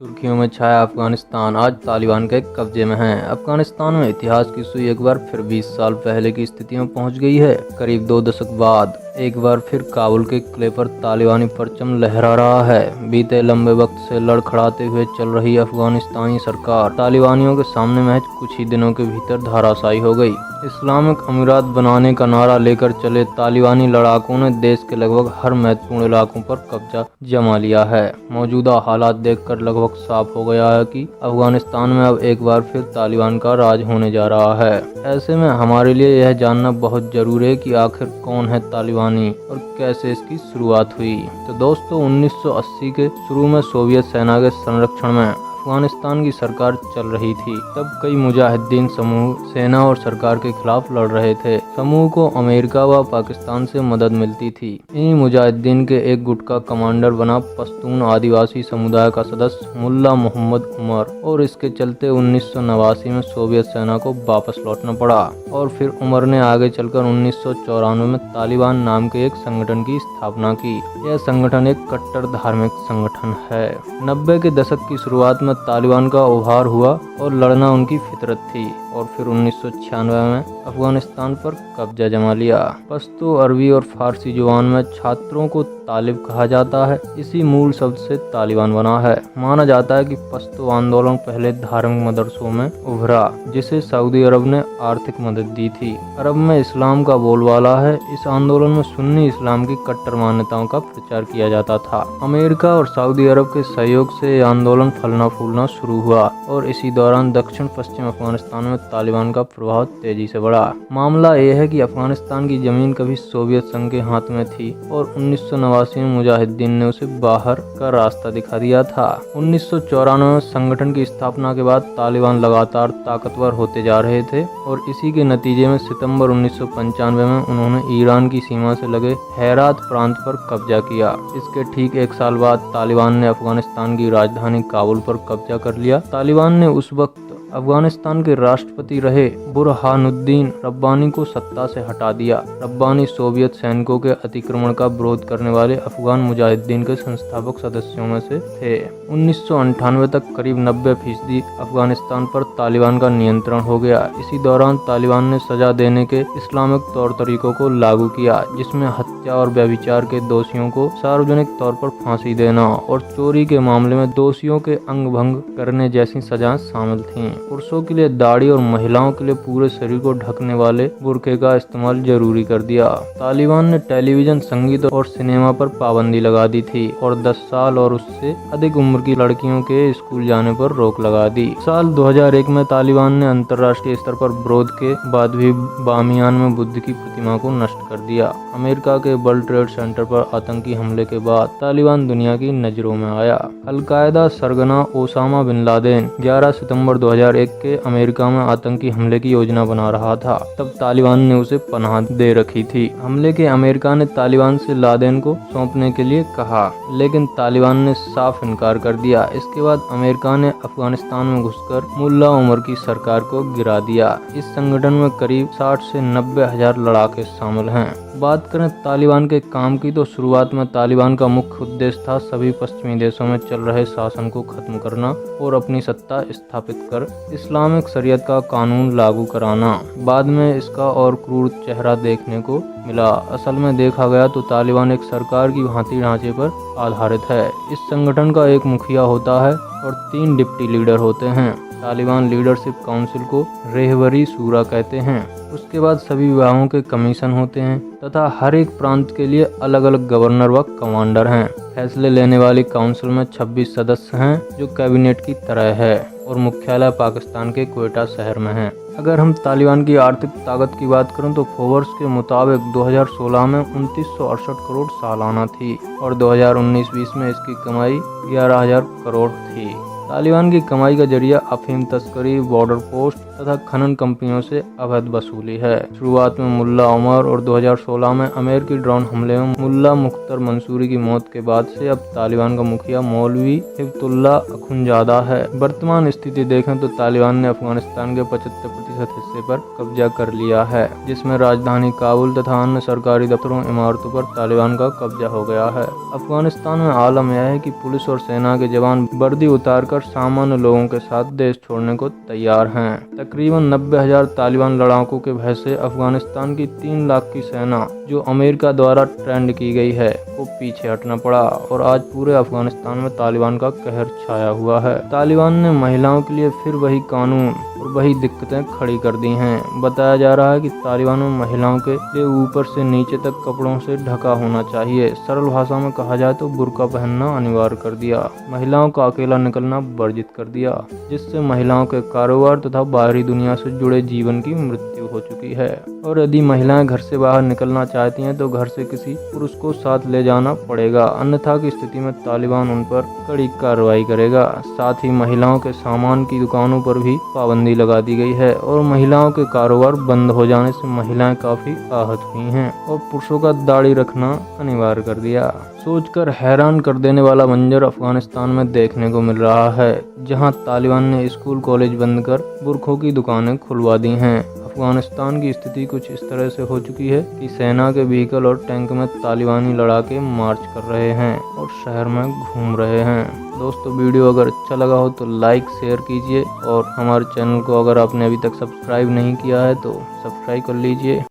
सुर्खियों में छाया अफगानिस्तान आज तालिबान के कब्जे में है। अफगानिस्तान में इतिहास की सुई एक बार फिर 20 साल पहले की स्थिति में पहुंच गई है। करीब 2 दशक बाद एक बार फिर काबुल के किले पर तालिबानी परचम लहरा रहा है। बीते लंबे वक्त से लड़खड़ाते हुए चल रही अफगानिस्तानी सरकार तालिबानियों के सामने महज कुछ ही दिनों के भीतर धराशायी हो गई। इस्लामिक अमीरात बनाने का नारा लेकर चले तालिबानी लड़ाकों ने देश के लगभग हर महत्वपूर्ण इलाकों पर कब्जा जमा लिया है। मौजूदा हालात देखकर लगभग साफ हो गया है कि अफगानिस्तान में अब एक बार फिर तालिबान का राज होने जा रहा है। ऐसे में हमारे लिए यह जानना बहुत जरूरी है कि आखिर कौन है तालिबानी और कैसे इसकी शुरुआत हुई। तो दोस्तों, 1980 के शुरू में सोवियत सेना के संरक्षण में अफगानिस्तान की सरकार चल रही थी। तब कई मुजाहिदीन समूह सेना और सरकार के खिलाफ लड़ रहे थे। समूह को अमेरिका व पाकिस्तान से मदद मिलती थी। इन्हीं मुजाहिदीन के एक गुट का कमांडर बना पश्तून आदिवासी समुदाय का सदस्य मुल्ला मोहम्मद उमर, और इसके चलते 1989 में सोवियत सेना को वापस लौटना पड़ा। और फिर उमर ने आगे चलकर 1994 में तालिबान नाम के एक संगठन की स्थापना की। यह संगठन एक कट्टर धार्मिक संगठन है। 90 के दशक की शुरुआत में तालिबान का उभार हुआ और लड़ना उनकी फितरत थी, और फिर 1996 में अफगानिस्तान पर कब्जा जमा लिया। पश्तो, अरबी और फारसी जुबान में छात्रों को तालिब कहा जाता है। इसी मूल शब्द से तालिबान बना है। माना जाता है कि पश्तो आंदोलन पहले धार्मिक मदरसों में उभरा, जिसे सऊदी अरब ने आर्थिक मदद दी थी। अरब में इस्लाम का बोलबाला है। इस आंदोलन में सुन्नी इस्लाम की कट्टर मान्यताओं का प्रचार किया जाता था। अमेरिका और सऊदी अरब के सहयोग से यह आंदोलन फलना फूलना शुरू हुआ, और इसी दौरान दक्षिण पश्चिम अफगानिस्तान में तालिबान का प्रभाव तेजी से बढ़ा। मामला यह है कि अफगानिस्तान की जमीन कभी सोवियत संघ के हाथ में थी, और 1989 में मुजाहिदीन ने उसे बाहर का रास्ता दिखा दिया था। 1994 में संगठन की स्थापना के बाद तालिबान लगातार ताकतवर होते जा रहे थे, और इसी के नतीजे में सितंबर 1995 में उन्होंने ईरान की सीमा से लगे हेरात प्रांत पर कब्जा किया। इसके ठीक एक साल बाद तालिबान ने अफगानिस्तान की राजधानी काबुल पर कब्जा कर लिया। तालिबान ने उस वक्त अफगानिस्तान के राष्ट्रपति रहे बुरहानुद्दीन रब्बानी को सत्ता से हटा दिया। रब्बानी सोवियत सैनिकों के अतिक्रमण का विरोध करने वाले अफगान मुजाहिदीन के संस्थापक सदस्यों में से थे। 1998 तक करीब 90% अफगानिस्तान पर तालिबान का नियंत्रण हो गया। इसी दौरान तालिबान ने सजा देने के इस्लामिक तौर तरीकों को लागू किया, जिसमें हत्या और व्यभिचार के दोषियों को सार्वजनिक तौर पर फांसी देना और चोरी के मामले में दोषियों के अंग भंग करने जैसी सजाएं शामिल थीं। पुरुषों के लिए दाढ़ी और महिलाओं के लिए पूरे शरीर को ढकने वाले बुर्के का इस्तेमाल जरूरी कर दिया। तालिबान ने टेलीविजन, संगीत और सिनेमा पर पाबंदी लगा दी थी, और 10 साल और उससे अधिक उम्र की लड़कियों के स्कूल जाने पर रोक लगा दी। साल 2001 में तालिबान ने अंतर्राष्ट्रीय स्तर पर विरोध के बाद भी बामियान में बुद्ध की प्रतिमा को नष्ट कर दिया। अमेरिका के वर्ल्ड ट्रेड सेंटर पर आतंकी हमले के बाद तालिबान दुनिया की नजरों में आया। अल-कायदा सरगना ओसामा बिन लादेन 11 सितंबर 2001 के अमेरिका में आतंकी हमले की योजना बना रहा था। तब तालिबान ने उसे पनाह दे रखी थी। हमले के अमेरिका ने तालिबान से लादेन को सौंपने के लिए कहा, लेकिन तालिबान ने साफ इनकार कर दिया। इसके बाद अमेरिका ने अफगानिस्तान में घुसकर मुल्ला उमर की सरकार को गिरा दिया। इस संगठन में करीब 60 से 90 हजार लड़ाके शामिल हैं। बात करें तालिबान के काम की, तो शुरुआत में तालिबान का मुख्य उद्देश्य था सभी पश्चिमी देशों में चल रहे शासन को खत्म करना और अपनी सत्ता स्थापित कर इस्लामिक शरीयत का कानून लागू कराना। बाद में इसका और क्रूर चेहरा देखने को मिला। असल में देखा गया तो तालिबान एक सरकार की भांति ढांचे पर आधारित है। इस संगठन का एक मुखिया होता है और 3 डिप्टी लीडर होते हैं। तालिबान लीडरशिप काउंसिल को रहबरी शूरा कहते हैं। उसके बाद सभी विभागों के कमीशन होते हैं, तथा हर एक प्रांत के लिए अलग अलग गवर्नर व कमांडर हैं। फैसले लेने वाली काउंसिल में 26 सदस्य हैं, जो कैबिनेट की तरह है, और मुख्यालय पाकिस्तान के क्वेटा शहर में है। अगर हम तालिबान की आर्थिक ताकत की बात करें तो फोर्ब्स के मुताबिक 2016 में 2968 करोड़ सालाना थी, और 2019-20 में इसकी कमाई 11,000 करोड़ थी। तालिबान की कमाई का जरिया अफीम तस्करी, बॉर्डर पोस्ट तथा खनन कंपनियों से अवैध वसूली है। शुरुआत में मुल्ला उमर और 2016 में अमेरिकी ड्रोन हमले में मुल्ला मुख्तार मंसूरी की मौत के बाद से अब तालिबान का मुखिया मौलवी हिब्बतुल्लाह अखुंजादा है। वर्तमान स्थिति देखें तो तालिबान ने अफगानिस्तान के 75% हिस्से पर कब्जा कर लिया है, जिसमें राजधानी काबुल तथा अन्य सरकारी दफ्तरों इमारतों पर तालिबान का कब्जा हो गया है। अफगानिस्तान में आलम यह है कि पुलिस और सेना के जवान वर्दी उतारकर सामान्य लोगों के साथ देश छोड़ने को तैयार हैं। तकरीबन 90,000 तालिबान लड़ाकों के भय से अफगानिस्तान की 3 लाख की सेना, जो अमेरिका द्वारा ट्रेंड की गई है, को पीछे हटना पड़ा और आज पूरे अफगानिस्तान में तालिबान का कहर छाया हुआ है। तालिबान ने महिलाओं के लिए फिर वही कानून और वही दिक्कतें खड़ी कर दी हैं। बताया जा रहा है कि तालिबान में महिलाओं के लिए ऊपर से नीचे तक कपड़ों से ढका होना चाहिए। सरल भाषा में कहा जाए तो बुर्का पहनना अनिवार्य कर दिया। महिलाओं का अकेला निकलना वर्जित कर दिया, जिससे महिलाओं के कारोबार तथा बाहरी दुनिया से जुड़े जीवन की मृत्यु हो चुकी है। और यदि महिलाएं घर से बाहर निकलना चाहती हैं तो घर से किसी पुरुष को साथ ले जाना पड़ेगा, अन्यथा की स्थिति में तालिबान उन पर कड़ी कार्रवाई करेगा। साथ ही महिलाओं के सामान की दुकानों पर भी पाबंदी लगा दी गई है और महिलाओं के कारोबार बंद हो जाने से महिलाएं काफी आहत हुई हैं और पुरुषों का दाढ़ी रखना अनिवार्य कर दिया। सोचकर हैरान कर देने वाला मंजर अफगानिस्तान में देखने को मिल रहा है, जहां तालिबान ने स्कूल कॉलेज बंद कर बुरखों की दुकानें खुलवा दी हैं। अफगानिस्तान की स्थिति कुछ इस तरह से हो चुकी है कि सेना के व्हीकल और टैंक में तालिबानी लड़ाके मार्च कर रहे हैं और शहर में घूम रहे हैं। दोस्तों, वीडियो अगर अच्छा लगा हो तो लाइक शेयर कीजिए और हमारे चैनल को अगर आपने अभी तक सब्सक्राइब नहीं किया है तो सब्सक्राइब कर लीजिए।